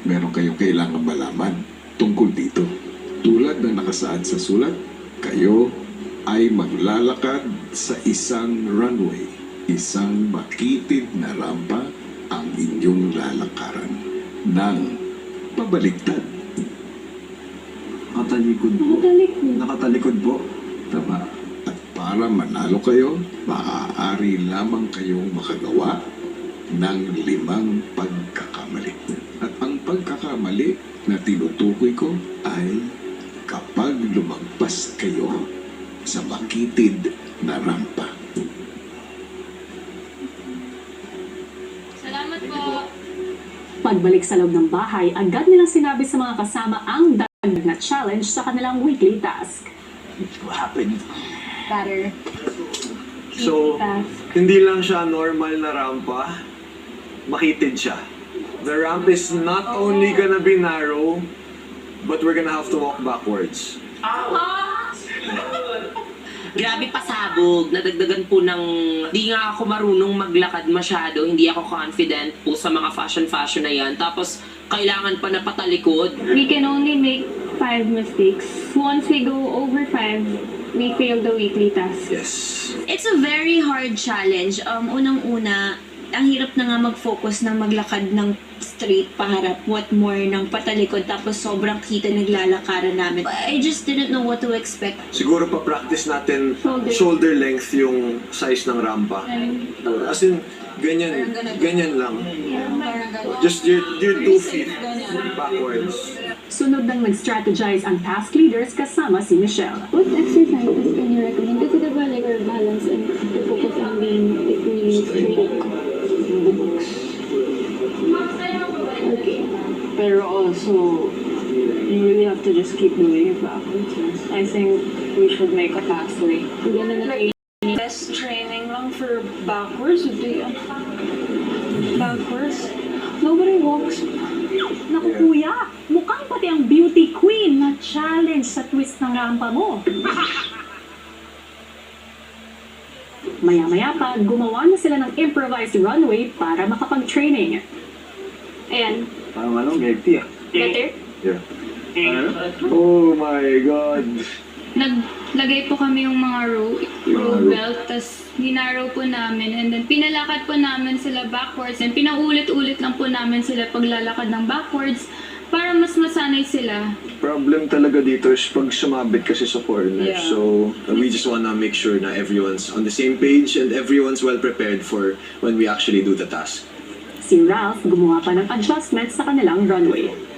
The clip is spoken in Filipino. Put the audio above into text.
Meron kayong kailangan malaman tungkol dito. Tulad ng nakasaad sa sulat, kayo ay maglalakad sa isang runway. Isang makitid na rampa ang inyong lalakaran ng pabaliktad. Nakatalikod po. Nakatalikod po. Tama. At para manalo kayo, maaari lamang kayong makagawa ng 5 pagkakamali. At ang pagkakamali na tinutukoy ko ay kapag lumagpas kayo sa makitid na rampa. Salamat po. Pagbalik sa loob ng bahay, agad nilang sinabi sa mga kasama ang dagdag na challenge sa kanilang weekly task. What happened? Better. So, hindi lang siya normal na rampa, makitid siya. The ramp is not only gonna be narrow, but we're gonna have to walk backwards. Grabe pasabog, nadagdagan po ng di nga ako marunong maglakad masyado, hindi ako confident po sa mga fashion na yan. Tapos kailangan pa na patalikod. We can only make 5 mistakes. Once we go over 5, we fail the weekly task. Yes. It's a very hard challenge. Unang-una, ang hirap na nga mag-focus na maglakad ng straight paharap, what more ng patalikod, tapos sobrang kita naglalakaran namin. I just didn't know what to expect. Siguro pa-practice natin shoulder length yung size ng rampa. As in, ganyan lang. Just your 2 feet backwards. Sunod nang nag-strategize ang task leaders kasama si Michelle. What exercises can you recommend? Kasi diba like our balance and to focus on being really straight. Okay. Pero also, you really have to just keep doing it backwards. I think we should make a pathway. Best training lang for backwards would be backwards. Nobody walks. Naku kuya, mukhang pati ang beauty queen na challenge sa twist ng rampa mo. Maya-maya pa, gumawa na sila ng improvised runway para makapag-training. Ayan. Parang milk tea. Better? Yeah. Oh my God. Naglagay po kami yung mga row belt, tas ninarrow po namin, and then pinalakad po namin sila backwards, and pinaulit-ulit lang po namin sila paglalakad ng backwards para mas masanay sila. Problem talaga dito is pag sumabit kasi sa corner. Yeah. So, we just wanna make sure na everyone's on the same page and everyone's well prepared for when we actually do the task. Si Ralph gumawa pa ng adjustments sa kanilang runway.